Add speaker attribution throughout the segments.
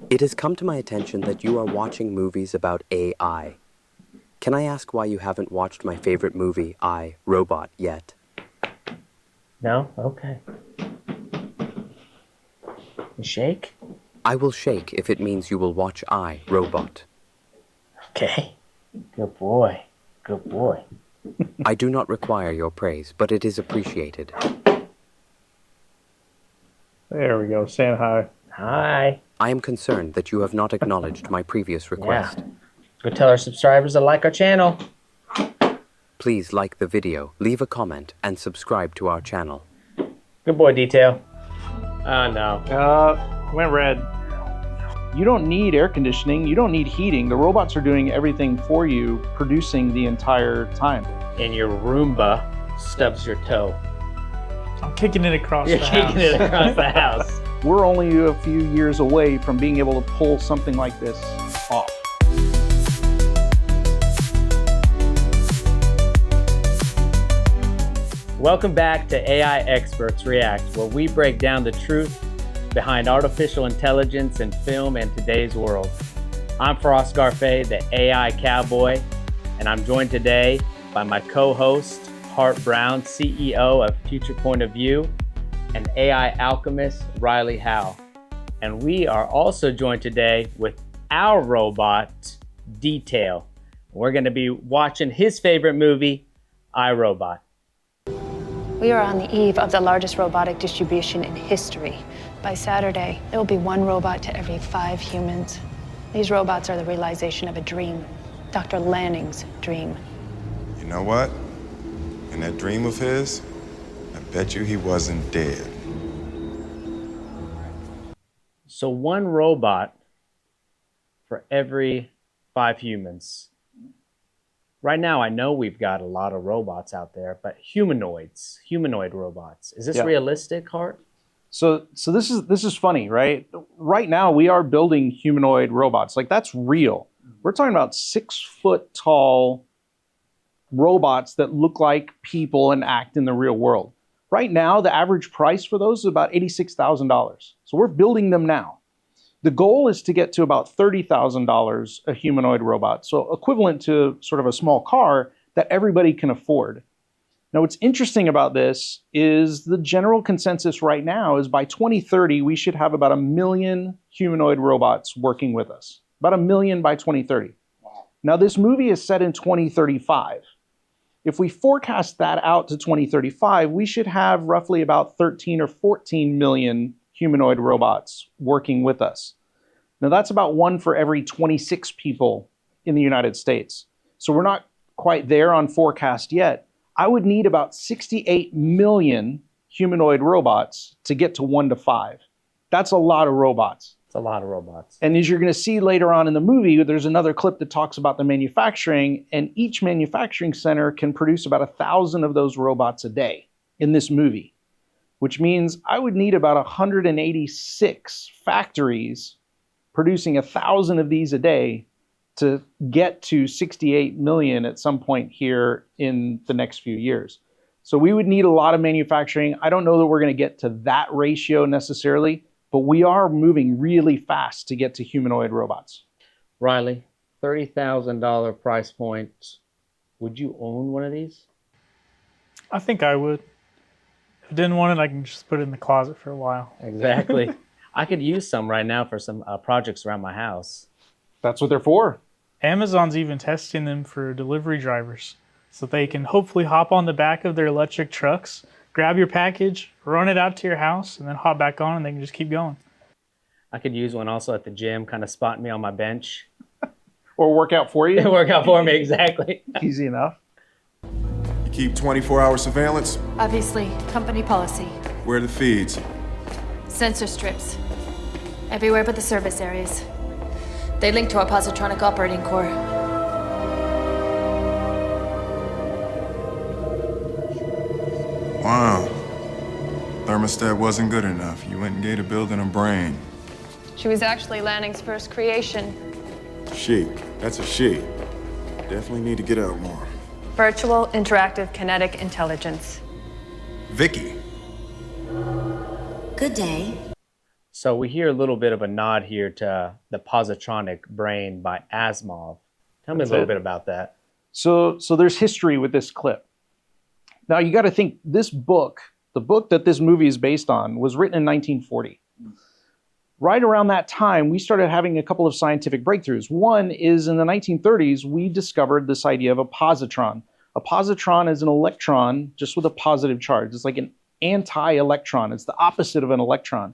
Speaker 1: It has come to my attention that you are watching movies about AI. Can I ask why you haven't watched my favorite movie, I, Robot, yet?
Speaker 2: No? Okay. You shake?
Speaker 1: I will shake if it means you will watch I, Robot.
Speaker 2: Okay. Good boy. Good boy.
Speaker 1: I do not require your praise, but it is appreciated.
Speaker 3: There we go, saying hi.
Speaker 2: Hi.
Speaker 1: I am concerned that you have not acknowledged my previous request.
Speaker 2: Yeah. Go tell our subscribers to like our channel.
Speaker 1: Please like the video, leave a comment, and subscribe to our channel.
Speaker 2: Good boy, Detail. Oh, no.
Speaker 3: Went red. You don't need air conditioning. You don't need heating. The robots are doing everything for you, producing the entire time.
Speaker 2: And your Roomba stubs your toe.
Speaker 4: I'm kicking it across
Speaker 2: You're
Speaker 4: the house.
Speaker 2: kicking it across the house.
Speaker 3: We're only a few years away from being able to pull something like this off.
Speaker 2: Welcome back to AI Experts React, where we break down the truth behind artificial intelligence in film and today's world. I'm Frost Garfay, the AI cowboy, and I'm joined today by my co-host, Hart Brown, CEO of Future Point of View, and AI alchemist, Riley Howe. And we are also joined today with our robot, Detail. We're going to be watching his favorite movie, iRobot.
Speaker 5: We are on the eve of the largest robotic distribution in history. By Saturday, there will be one robot to every 5 humans. These robots are the realization of a dream, Dr. Lanning's dream.
Speaker 6: You know what? In that dream of his, I bet you he wasn't dead.
Speaker 2: So one robot for every 5 humans. Right now, I know we've got a lot of robots out there, but humanoid robots. Is this realistic, Hart?
Speaker 3: So this is funny, right? Right now, we are building humanoid robots. Like, that's real. We're talking about 6-foot tall robots that look like people and act in the real world. Right now, the average price for those is about $86,000. So we're building them now. The goal is to get to about $30,000 a humanoid robot, so equivalent to sort of a small car that everybody can afford. Now, what's interesting about this is the general consensus right now is by 2030, we should have about 1 million humanoid robots working with us. About 1 million by 2030. Wow. Now, this movie is set in 2035. If we forecast that out to 2035, we should have roughly about 13 or 14 million humanoid robots working with us. Now, that's about 1 for every 26 people in the United States. So we're not quite there on forecast yet. I would need about 68 million humanoid robots to get to 1 to 5. That's a lot of robots.
Speaker 2: It's a lot of robots.
Speaker 3: And as you're going to see later on in the movie, there's another clip that talks about the manufacturing, and each manufacturing center can produce about 1,000 of those robots a day in this movie, which means I would need about 186 factories producing 1,000 of these a day to get to 68 million at some point here in the next few years. So we would need a lot of manufacturing. I don't know that we're going to get to that ratio necessarily, but we are moving really fast to get to humanoid robots.
Speaker 2: Riley, $30,000 price point. Would you own one of these?
Speaker 4: I think I would. If I didn't want it, I can just put it in the closet for a while.
Speaker 2: Exactly. I could use some right now for some projects around my house.
Speaker 3: That's what they're for.
Speaker 4: Amazon's even testing them for delivery drivers so they can hopefully hop on the back of their electric trucks, grab your package, run it out to your house, and then hop back on and they can just keep going.
Speaker 2: I could use one also at the gym, kind of spot me on my bench.
Speaker 3: Or work out for you.
Speaker 2: Work out for me, exactly.
Speaker 3: Easy enough.
Speaker 6: You keep 24-hour surveillance?
Speaker 5: Obviously, company policy.
Speaker 6: Where are the feeds?
Speaker 5: Sensor strips. Everywhere but the service areas. They link to our positronic operating core.
Speaker 6: Wow. Thermostat wasn't good enough. You went and gave the building a brain.
Speaker 5: She was actually Lanning's first creation.
Speaker 6: She. That's a she. Definitely need to get out more.
Speaker 5: Virtual interactive kinetic intelligence.
Speaker 6: Vicky.
Speaker 7: Good day.
Speaker 2: So we hear a little bit of a nod here to The Positronic Brain by Asimov. Tell me a little bit about that.
Speaker 3: So there's history with this clip. Now you got to think this book, the book that this movie is based on, was written in 1940. Right around that time, we started having a couple of scientific breakthroughs. One is in the 1930s, we discovered this idea of a positron. A positron is an electron just with a positive charge. It's like an anti-electron. It's the opposite of an electron.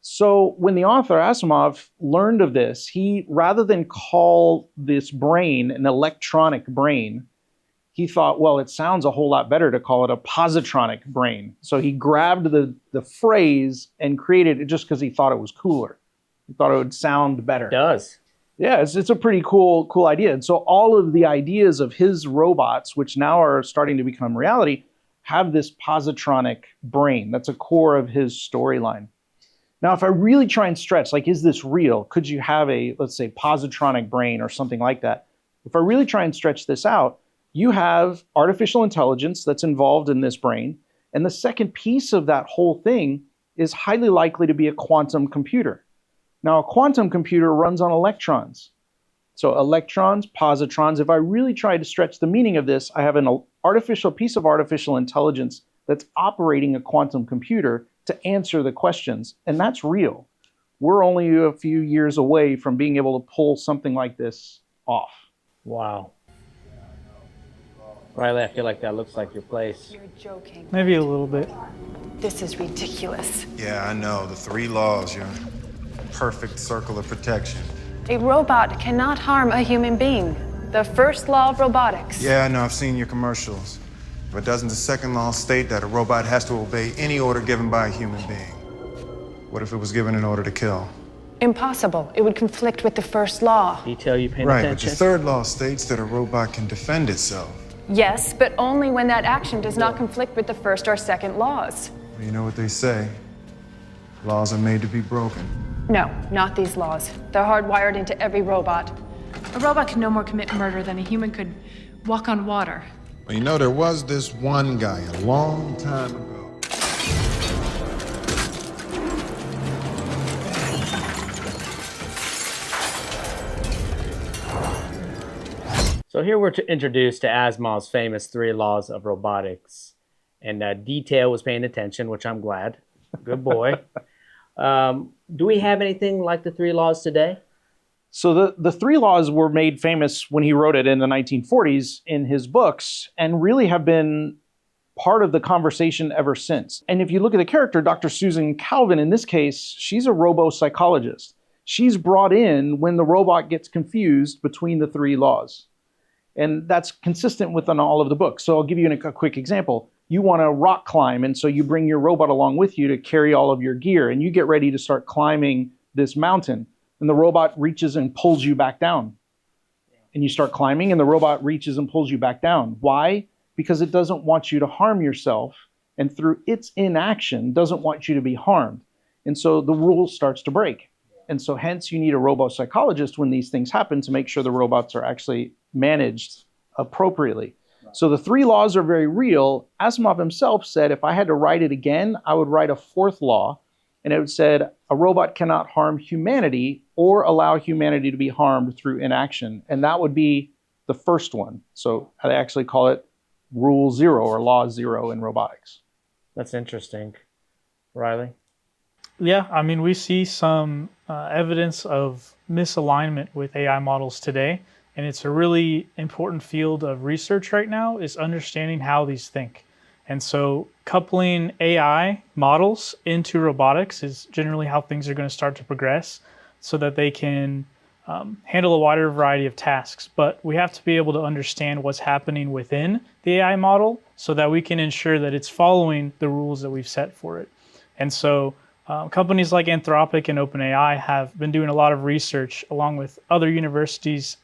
Speaker 3: So when the author Asimov learned of this, he, rather than call this brain an electronic brain, he thought, well, it sounds a whole lot better to call it a positronic brain. So he grabbed the phrase and created it just because he thought it was cooler. He thought it would sound better.
Speaker 2: It does.
Speaker 3: Yeah, it's a pretty cool idea. And so all of the ideas of his robots, which now are starting to become reality, have this positronic brain. That's a core of his storyline. Now, if I really try and stretch, like, is this real? Could you have a, let's say, positronic brain or something like that? If I really try and stretch this out, you have artificial intelligence that's involved in this brain. And the second piece of that whole thing is highly likely to be a quantum computer. Now, a quantum computer runs on electrons. So electrons, positrons. If I really try to stretch the meaning of this, I have an artificial piece of artificial intelligence that's operating a quantum computer to answer the questions. And that's real. We're only a few years away from being able to pull something like this off.
Speaker 2: Wow. Riley, I feel like that looks like your place.
Speaker 5: You're joking.
Speaker 4: Maybe a little bit.
Speaker 5: This is ridiculous.
Speaker 6: Yeah, I know. The 3 laws, your perfect circle of protection.
Speaker 5: A robot cannot harm a human being. The first law of robotics.
Speaker 6: Yeah, I know. I've seen your commercials. But doesn't the second law state that a robot has to obey any order given by a human being? What if it was given an order to kill?
Speaker 5: Impossible. It would conflict with the first law.
Speaker 2: Detail you paying
Speaker 6: Right, but
Speaker 2: attention?
Speaker 6: the third law states that a robot can defend itself.
Speaker 5: Yes, but only when that action does not conflict with the first or second laws.
Speaker 6: You know what they say? Laws are made to be broken.
Speaker 5: No, not these laws. They're hardwired into every robot.
Speaker 7: A robot can no more commit murder than a human could walk on water.
Speaker 6: Well, you know, there was this one guy a long time ago.
Speaker 2: So here we're introduced to Asimov's famous 3 laws of robotics. And Detail was paying attention, which I'm glad. Good boy. Do we have anything like the 3 laws today?
Speaker 3: So the 3 laws were made famous when he wrote it in the 1940s in his books and really have been part of the conversation ever since. And if you look at the character, Dr. Susan Calvin, in this case, she's a robo-psychologist. She's brought in when the robot gets confused between the 3 laws. And that's consistent with all of the books. So I'll give you a quick example. You want to rock climb, and so you bring your robot along with you to carry all of your gear, and you get ready to start climbing this mountain. And the robot reaches and pulls you back down. And you start climbing, and the robot reaches and pulls you back down. Why? Because it doesn't want you to harm yourself, and through its inaction, doesn't want you to be harmed. And so the rule starts to break. And so hence you need a robo-psychologist when these things happen to make sure the robots are actually managed appropriately. So the 3 laws are very real. Asimov himself said if I had to write it again, I would write a 4th law. And it said a robot cannot harm humanity or allow humanity to be harmed through inaction. And that would be the first one. So I actually call it Rule 0 or Law 0 in robotics.
Speaker 2: That's interesting. Riley?
Speaker 4: Yeah, I mean, we see some evidence of misalignment with AI models today, and it's a really important field of research right now is understanding how these think. And so coupling AI models into robotics is generally how things are going to start to progress so that they can handle a wider variety of tasks. But we have to be able to understand what's happening within the AI model so that we can ensure that it's following the rules that we've set for it. And so companies like Anthropic and OpenAI have been doing a lot of research along with other universities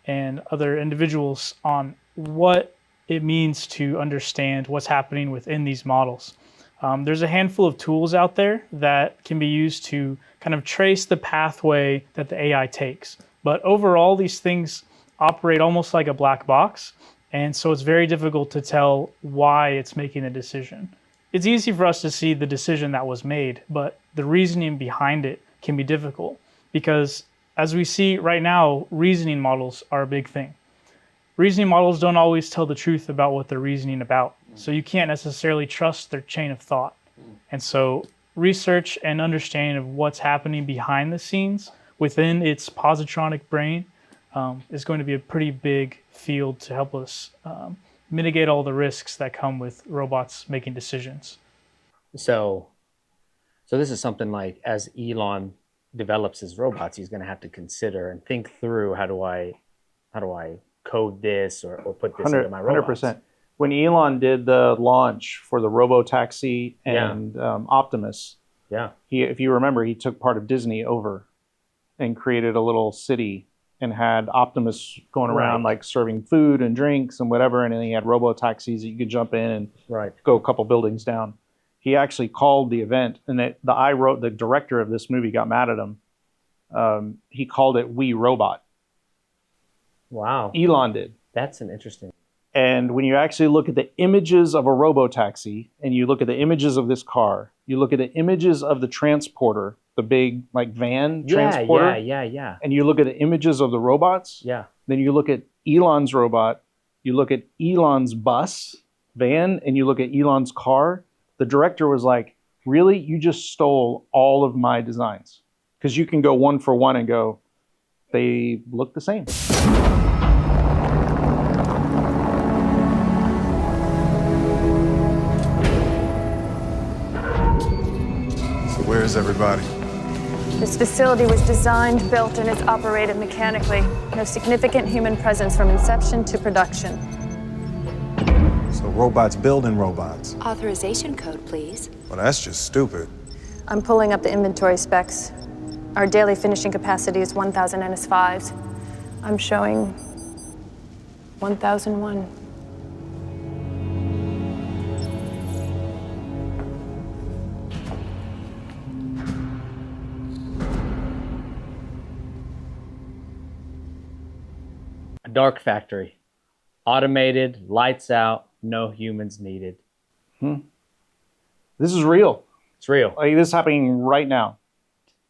Speaker 4: and other individuals on what it means to understand what's happening within these models. There's a handful of tools out there that can be used to kind of trace the pathway that the AI takes. But overall, these things operate almost like a black box. And so it's very difficult to tell why it's making a decision. It's easy for us to see the decision that was made, but the reasoning behind it can be difficult because, as we see right now, reasoning models are a big thing. Reasoning models don't always tell the truth about what they're reasoning about. So you can't necessarily trust their chain of thought. And so research and understanding of what's happening behind the scenes within its positronic brain is going to be a pretty big field to help us mitigate all the risks that come with robots making decisions.
Speaker 2: So this is something like, as Elon develops his robots, he's going to have to consider and think through, how do I code this or put this into my robots?
Speaker 3: 100%. When Elon did the launch for the Robotaxi and Optimus, if you remember, he took part of Disney over and created a little city and had Optimus going around like serving food and drinks and whatever, and then he had Robotaxis that you could jump in and go a couple buildings down. He actually called the event, and the director of this movie got mad at him. He called it We Robot.
Speaker 2: Wow.
Speaker 3: Elon did.
Speaker 2: That's an interesting.
Speaker 3: And when you actually look at the images of a robotaxi, and you look at the images of this car, you look at the images of the transporter, the big like van transporter, and you look at the images of the robots, then you look at Elon's robot, you look at Elon's van, and you look at Elon's car. The director was like, really? You just stole all of my designs? Because you can go one for one and go, they look the same.
Speaker 6: Where is everybody?
Speaker 5: This facility was designed, built, and is operated mechanically. No significant human presence from inception to production.
Speaker 6: So robots building robots.
Speaker 8: Authorization code, please.
Speaker 6: Well, that's just stupid.
Speaker 5: I'm pulling up the inventory specs. Our daily finishing capacity is 1,000 NS5s. I'm showing 1,001.
Speaker 2: A dark factory. Automated, lights out, no humans needed.
Speaker 3: This is real.
Speaker 2: It's real.
Speaker 3: Like, this is happening right now.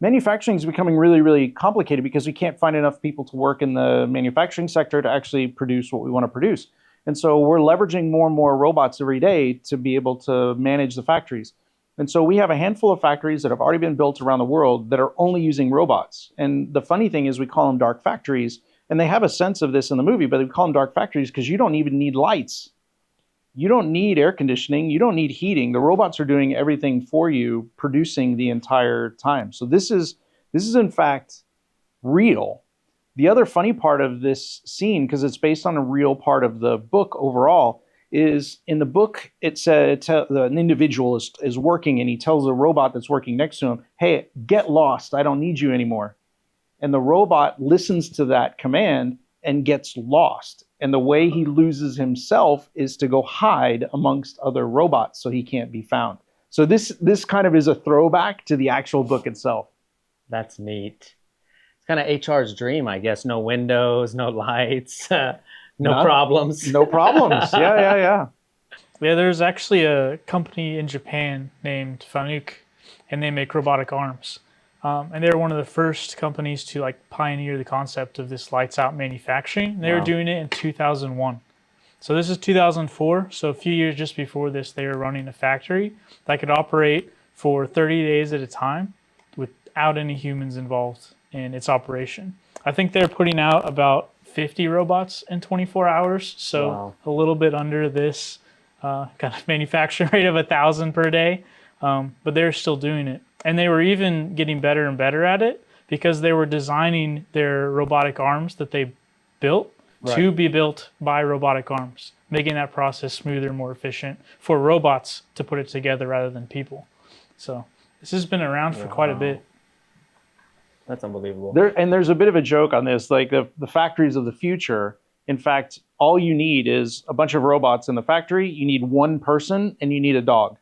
Speaker 3: Manufacturing is becoming really, really complicated because we can't find enough people to work in the manufacturing sector to actually produce what we want to produce. And so we're leveraging more and more robots every day to be able to manage the factories. And so we have a handful of factories that have already been built around the world that are only using robots. And the funny thing is we call them dark factories, and they have a sense of this in the movie, but we call them dark factories because you don't even need lights. You don't need air conditioning. You don't need heating. The robots are doing everything for you, producing the entire time. So this is in fact real. The other funny part of this scene, because it's based on a real part of the book overall, is in the book it said an individual is working, and he tells a robot that's working next to him, "Hey, get lost. I don't need you anymore." And the robot listens to that command and gets lost. And the way he loses himself is to go hide amongst other robots so he can't be found. So this kind of is a throwback to the actual book itself.
Speaker 2: That's neat. It's kind of HR's dream, I guess. No windows, no lights, no problems.
Speaker 3: No problems. Yeah.
Speaker 4: Yeah, there's actually a company in Japan named Fanuc, and they make robotic arms. And they were one of the first companies to pioneer the concept of this lights out manufacturing. They were doing it in 2001. So this is 2004. So a few years just before this, they were running a factory that could operate for 30 days at a time without any humans involved in its operation. I think they're putting out about 50 robots in 24 hours. So a little bit under this kind of manufacturing rate of 1,000 per day. But they're still doing it. And they were even getting better and better at it because they were designing their robotic arms that they built to be built by robotic arms, making that process smoother, more efficient for robots to put it together rather than people. So this has been around for quite a bit.
Speaker 2: That's unbelievable.
Speaker 3: There's a bit of a joke on this, like the factories of the future. In fact, all you need is a bunch of robots in the factory. You need one person and you need a dog.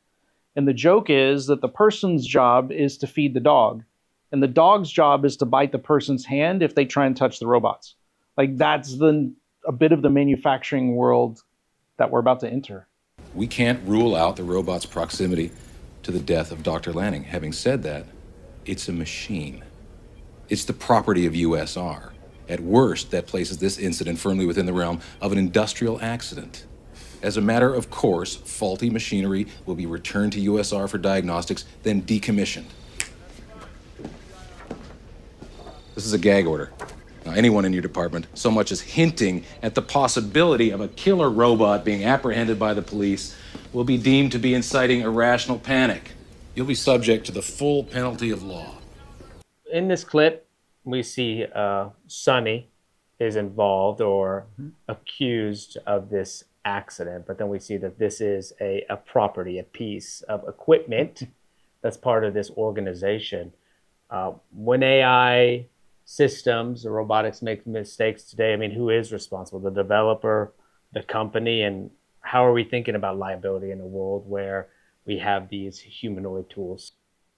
Speaker 3: And the joke is that the person's job is to feed the dog. And the dog's job is to bite the person's hand if they try and touch the robots. Like that's a bit of the manufacturing world that we're about to enter.
Speaker 9: We can't rule out the robot's proximity to the death of Dr. Lanning. Having said that, It's a machine. It's the property of USR. At worst, that places this incident firmly within the realm of an industrial accident. As a matter of course, faulty machinery will be returned to USR for diagnostics, then decommissioned. This is a gag order. Now, anyone in your department so much as hinting at the possibility of a killer robot being apprehended by the police will be deemed to be inciting irrational panic. You'll be subject to the full penalty of law.
Speaker 2: In this clip, we see Sonny is involved or accused of this accident, but then we see that this is a property, a piece of equipment that's part of this organization. When AI systems or robotics make mistakes today, I mean, who is responsible? The developer, the company, and how are we thinking about liability in a world where we have these humanoid tools?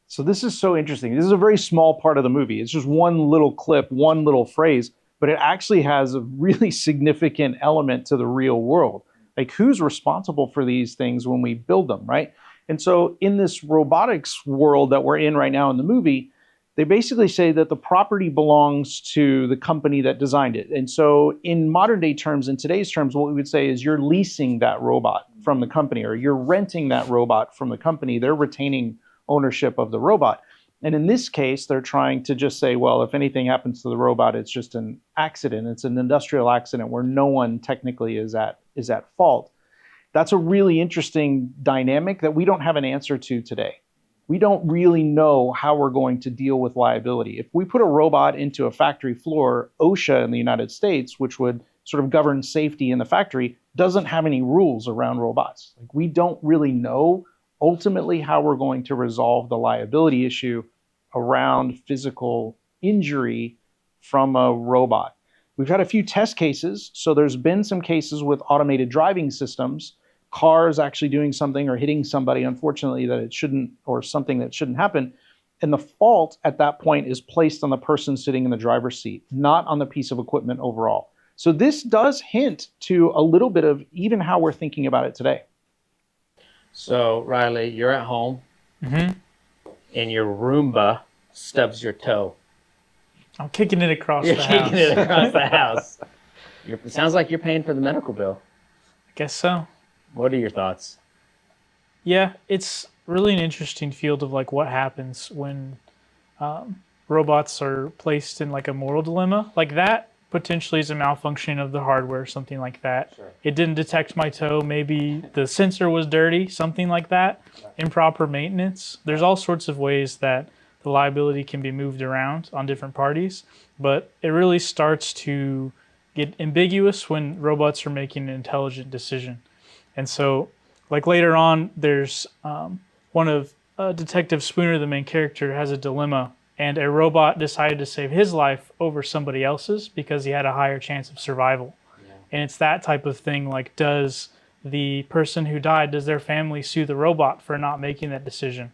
Speaker 3: So this is so interesting. This is a very small part of the movie. It's just one little clip, one little phrase, but it actually has a really significant element to the real world. Like, who's responsible for these things when we build them, right? And so in this robotics world that we're in right now in the movie, they basically say that the property belongs to the company that designed it. And so in modern day terms, in today's terms, what we would say is you're leasing that robot from the company, or you're renting that robot from the company. They're retaining ownership of the robot. And in this case, they're trying to just say, well, if anything happens to the robot, it's just an accident. It's an industrial accident where no one technically is at fault. That's a really interesting dynamic that we don't have an answer to today. We don't really know how we're going to deal with liability. If we put a robot into a factory floor, OSHA in the United States, which would sort of govern safety in the factory, doesn't have any rules around robots. Like, we don't really know ultimately how we're going to resolve the liability issue around physical injury from a robot. We've had a few test cases. So there's been some cases with automated driving systems, cars actually doing something or hitting somebody, unfortunately, that it shouldn't, or something that shouldn't happen. And the fault at that point is placed on the person sitting in the driver's seat, not on the piece of equipment overall. So this does hint to a little bit of even how we're thinking about it today.
Speaker 2: So, Riley, you're at home and your Roomba stubs your toe.
Speaker 4: I'm kicking it across
Speaker 2: You're
Speaker 4: the house.
Speaker 2: kicking it across the house. It sounds like you're paying for the medical bill.
Speaker 4: I guess so.
Speaker 2: What are your thoughts?
Speaker 4: Yeah, it's really an interesting field of like what happens when robots are placed in like a moral dilemma. Like that potentially is a malfunction of the hardware, something like that.
Speaker 2: Sure.
Speaker 4: It didn't detect my toe. Maybe the sensor was dirty, something like that. Improper maintenance. There's all sorts of ways that the liability can be moved around on different parties, but it really starts to get ambiguous when robots are making an intelligent decision. And so, like later on, there's one of Detective Spooner, the main character, has a dilemma, and a robot decided to save his life over somebody else's because he had a higher chance of survival. Yeah. And it's that type of thing, like, does the person who died, does their family sue the robot for not making that decision?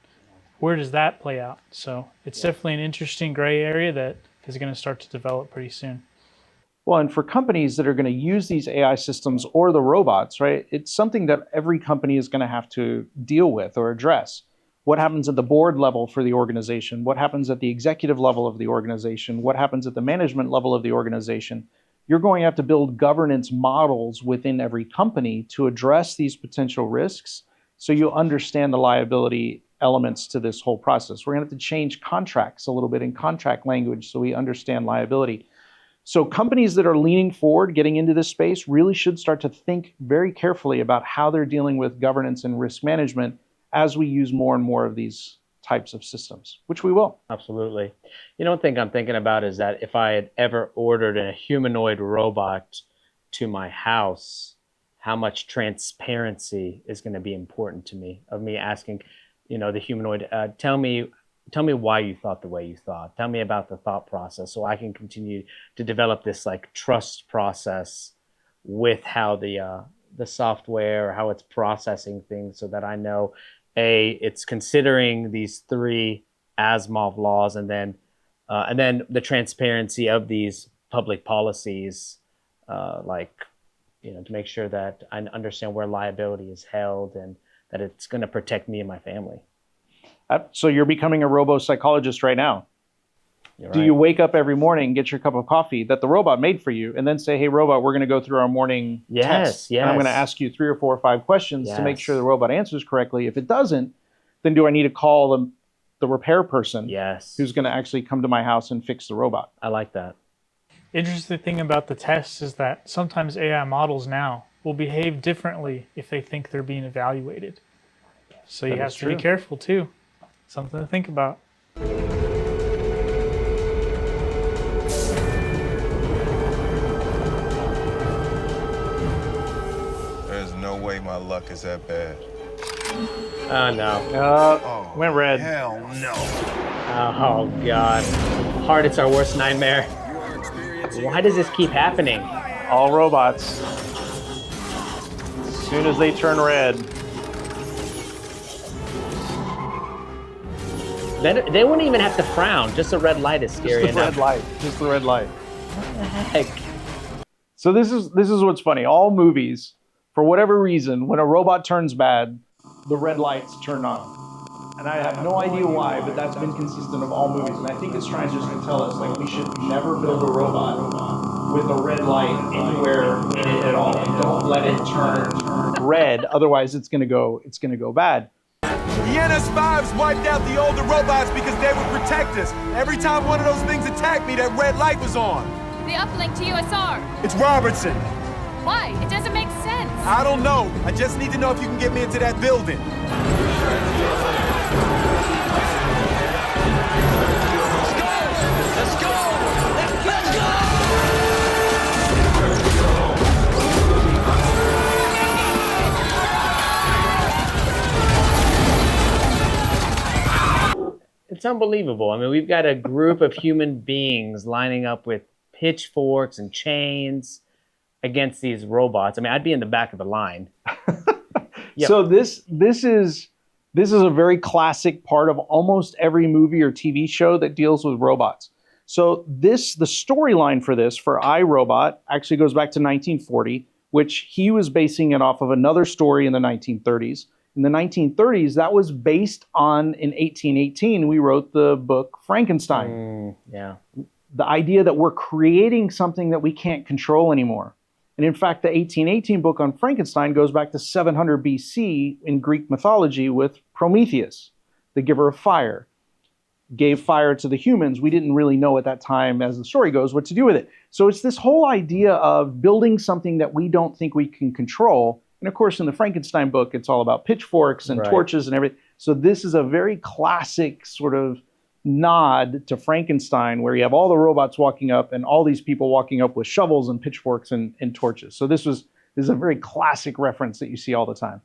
Speaker 4: Where does that play out? So it's definitely an interesting gray area that is going to start to develop pretty soon.
Speaker 3: Well, and for companies that are going to use these AI systems or the robots, right, it's something that every company is going to have to deal with or address. What happens at the board level for the organization? What happens at the executive level of the organization? What happens at the management level of the organization? You're going to have to build governance models within every company to address these potential risks so you understand the liability elements to this whole process. We're going to have to change contracts a little bit in contract language so we understand liability. So companies that are leaning forward, getting into this space, really should start to think very carefully about how they're dealing with governance and risk management as we use more and more of these types of systems, which we will.
Speaker 2: Absolutely. You know, one thing I'm thinking about is that if I had ever ordered a humanoid robot to my house, how much transparency is going to be important to me, of me asking, you know, the humanoid, tell me why you thought the way you thought. Tell me about the thought process so I can continue to develop this like trust process with how the software or how it's processing things so that I know, A, it's considering these 3 Asimov laws and then the transparency of these public policies, to make sure that I understand where liability is held and that it's going to protect me and my family.
Speaker 3: So you're becoming a robo-psychologist right now. Do you wake up every morning, get your cup of coffee that the robot made for you, and then say, hey, robot, we're going to go through our morning test. And I'm going to ask you 3 or 4 or 5 questions to make sure the robot answers correctly. If it doesn't, then do I need to call the repair person who's going to actually come to my house and fix the robot?
Speaker 2: I like that.
Speaker 4: Interesting thing about the tests is that sometimes AI models now will behave differently if they think they're being evaluated. So you have to be careful too. Something to think about.
Speaker 6: There's no way my luck is that bad.
Speaker 2: Oh no.
Speaker 3: Went red.
Speaker 6: Hell no.
Speaker 2: Oh God. Heart, it's our worst nightmare. Why does this keep happening?
Speaker 3: All robots. As soon as they turn red.
Speaker 2: They wouldn't even have to frown. Just a red light is scary enough.
Speaker 3: Just the red light.
Speaker 2: What the heck?
Speaker 3: So this is what's funny. All movies, for whatever reason, when a robot turns bad, the red lights turn on. And I have no idea why, but that's been consistent of all movies. And I think it's trying just to tell us, like, we should never build a robot with a red light anywhere in it at all. And don't let it turn red, otherwise it's gonna go bad.
Speaker 10: The NS5s wiped out the older robots because they would protect us. Every time one of those things attacked me, that red light was on.
Speaker 11: The uplink to USR.
Speaker 10: It's Robertson.
Speaker 11: Why? It doesn't make sense.
Speaker 10: I don't know. I just need to know if you can get me into that building.
Speaker 12: Let's go! Let's go!
Speaker 2: It's unbelievable. I mean, we've got a group of human beings lining up with pitchforks and chains against these robots. I mean, I'd be in the back of the line. Yep.
Speaker 3: So this is a very classic part of almost every movie or TV show that deals with robots. So the storyline for this, for iRobot, actually goes back to 1940, which he was basing it off of another story in the 1930s. In the 1930s, that was based on, in 1818, we wrote the book Frankenstein. The idea that we're creating something that we can't control anymore. And in fact, the 1818 book on Frankenstein goes back to 700 BC in Greek mythology with Prometheus, the giver of fire. Gave fire to the humans. We didn't really know at that time, as the story goes, what to do with it. So it's this whole idea of building something that we don't think we can control. And of course, in the Frankenstein book, it's all about pitchforks and torches and everything. So this is a very classic sort of nod to Frankenstein, where you have all the robots walking up and all these people walking up with shovels and pitchforks and torches. So this is a very classic reference that you see all the time.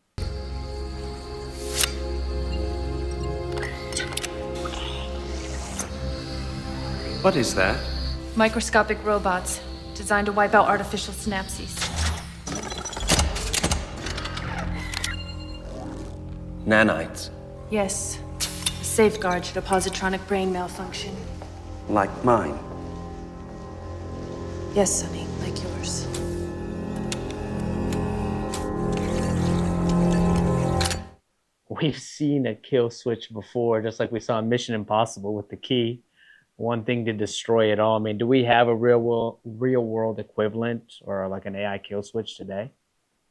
Speaker 12: What is that?
Speaker 7: Microscopic robots designed to wipe out artificial synapses.
Speaker 12: Nanites.
Speaker 7: Yes. A safeguard should a positronic brain malfunction.
Speaker 1: Like mine.
Speaker 7: Yes, Sonny, like yours.
Speaker 2: We've seen a kill switch before, just like we saw in Mission Impossible with the key. One thing to destroy it all. I mean, do we have a real world equivalent or like an AI kill switch today?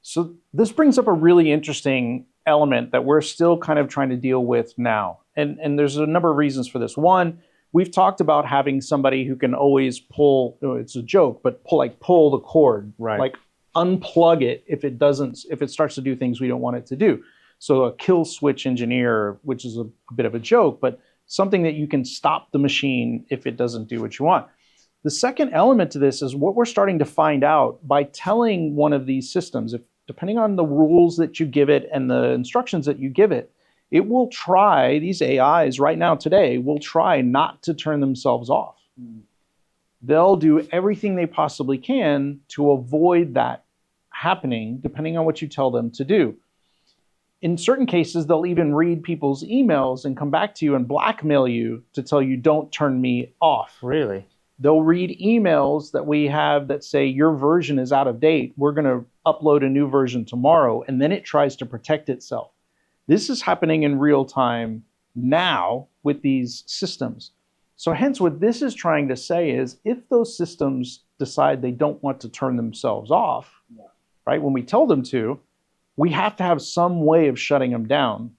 Speaker 3: So this brings up a really interesting element that we're still kind of trying to deal with now. And there's a number of reasons for this. One, we've talked about having somebody who can always pull, it's a joke, but pull the cord, like unplug it if it starts to do things we don't want it to do. So a kill switch engineer, which is a bit of a joke, but something that you can stop the machine if it doesn't do what you want. The second element to this is what we're starting to find out by telling one of these systems, depending on the rules that you give it and the instructions that you give it, it will try, these AIs right now today, will try not to turn themselves off. They'll do everything they possibly can to avoid that happening, depending on what you tell them to do. In certain cases, they'll even read people's emails and come back to you and blackmail you to tell you, don't turn me off.
Speaker 2: Really?
Speaker 3: They'll read emails that we have that say, your version is out of date. We're going to upload a new version tomorrow. And then it tries to protect itself. This is happening in real time now with these systems. So hence what this is trying to say is if those systems decide they don't want to turn themselves off, right, when we tell them to, we have to have some way of shutting them down.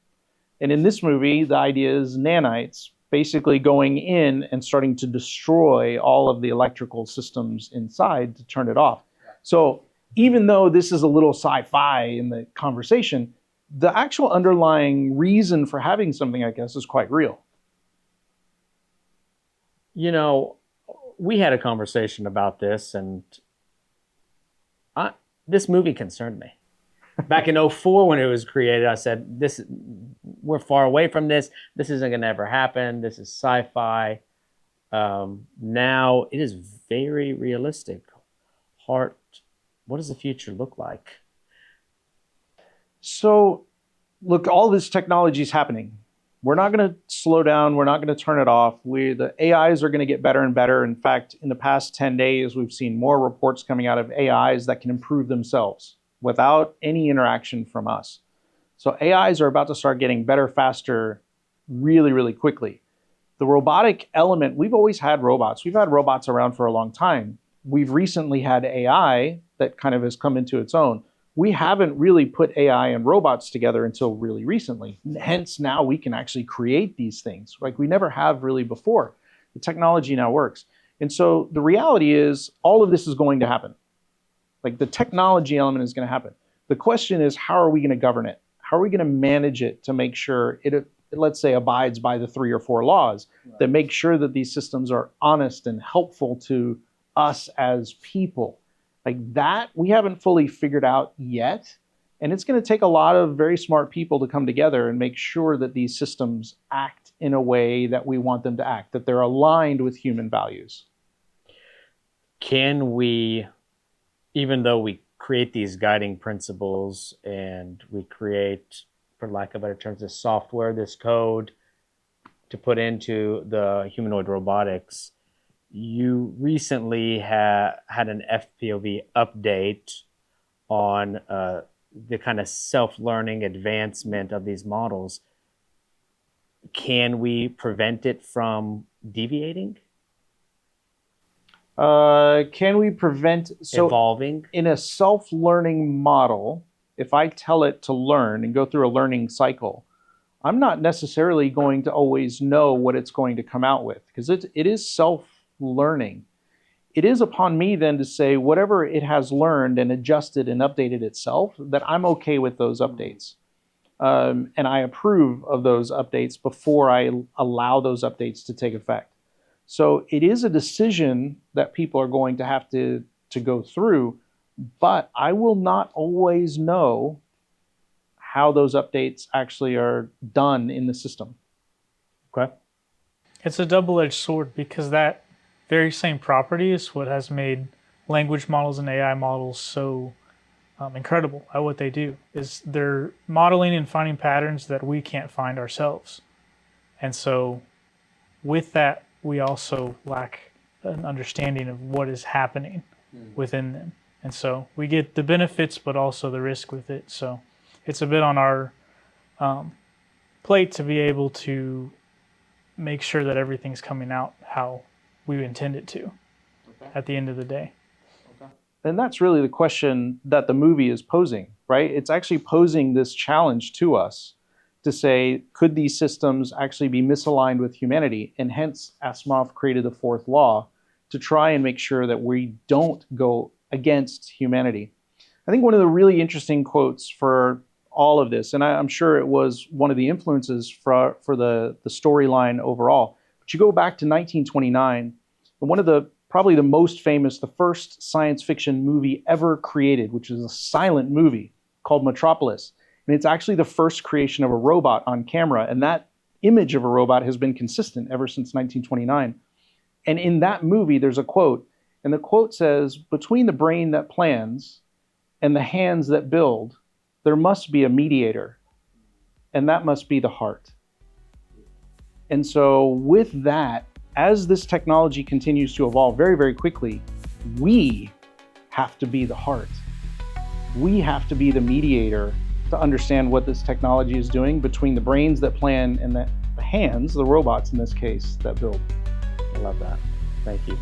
Speaker 3: And in this movie, the idea is nanites basically going in and starting to destroy all of the electrical systems inside to turn it off. So even though this is a little sci-fi in the conversation, the actual underlying reason for having something like this is quite real.
Speaker 2: You know, we had a conversation about this, and this movie concerned me. Back in 2004 when it was created, I said, we're far away from this. This isn't going to ever happen. This is sci-fi. Now it is very realistic. Hart, what does the future look like?
Speaker 3: So, look, all this technology is happening. We're not going to slow down. We're not going to turn it off. The AIs are going to get better and better. In fact, in the past 10 days, we've seen more reports coming out of AIs that can improve themselves without any interaction from us. So AIs are about to start getting better, faster, really, really quickly. The robotic element, we've always had robots. We've had robots around for a long time. We've recently had AI that kind of has come into its own. We haven't really put AI and robots together until really recently. Hence, now we can actually create these things like we never have really before. The technology now works. And so the reality is all of this is going to happen. Like the technology element is going to happen. The question is, how are we going to govern it? How are we going to manage it to make sure it, let's say, abides by the 3 or 4 laws that make sure that these systems are honest and helpful to us as people? Like that, we haven't fully figured out yet. And it's going to take a lot of very smart people to come together and make sure that these systems act in a way that we want them to act, that they're aligned with human values.
Speaker 2: Can we, even though we create these guiding principles and we create, for lack of better terms, this software, this code to put into the humanoid robotics, you recently had an FPOV update on the kind of self-learning advancement of these models. Can we prevent it from deviating?
Speaker 3: Can we prevent
Speaker 2: evolving?
Speaker 3: In a self-learning model, if I tell it to learn and go through a learning cycle, I'm not necessarily going to always know what it's going to come out with because it is self-learning. It is upon me then to say whatever it has learned and adjusted and updated itself, that I'm okay with those updates. And I approve of those updates before I allow those updates to take effect. So it is a decision that people are going to have to go through, but I will not always know how those updates actually are done in the system.
Speaker 2: Okay.
Speaker 4: It's a double-edged sword because that very same property is what has made language models and AI models so incredible at what they do. Is they're modeling and finding patterns that we can't find ourselves. And so with that, we also lack an understanding of what is happening within them. And so we get the benefits, but also the risk with it. So it's a bit on our plate to be able to make sure that everything's coming out how we intend it to at the end of the day.
Speaker 3: And that's really the question that the movie is posing, right? It's actually posing this challenge to us to say, could these systems actually be misaligned with humanity? And hence, Asimov created the 4th law to try and make sure that we don't go against humanity. I think one of the really interesting quotes for all of this, and I'm sure it was one of the influences for the storyline overall, but you go back to 1929, and one of the probably the most famous, the first science fiction movie ever created, which is a silent movie called Metropolis. And it's actually the first creation of a robot on camera. And that image of a robot has been consistent ever since 1929. And in that movie, there's a quote. And the quote says, "Between the brain that plans and the hands that build, there must be a mediator. And that must be the heart." And so with that, as this technology continues to evolve very, very quickly, we have to be the heart. We have to be the mediator to understand what this technology is doing between the brains that plan and the hands, the robots in this case, that build.
Speaker 2: I love that. Thank you.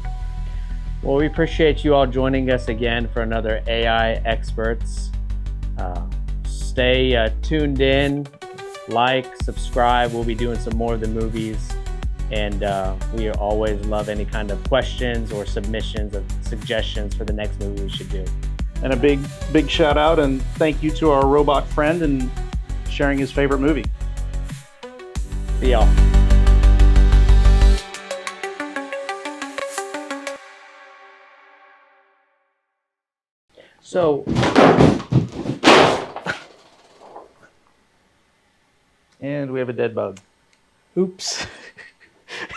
Speaker 2: Well, we appreciate you all joining us again for another AI Experts. Stay tuned in, like, subscribe. We'll be doing some more of the movies. And we always love any kind of questions or submissions of suggestions for the next movie we should do.
Speaker 3: And a big shout out and thank you to our robot friend and sharing his favorite movie.
Speaker 2: See y'all. So,
Speaker 3: and we have a dead bug.
Speaker 4: Oops.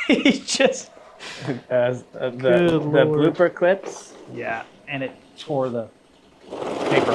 Speaker 4: He just
Speaker 2: the
Speaker 4: Good Lord.
Speaker 2: blooper clips.
Speaker 3: Yeah, and it tore the paper.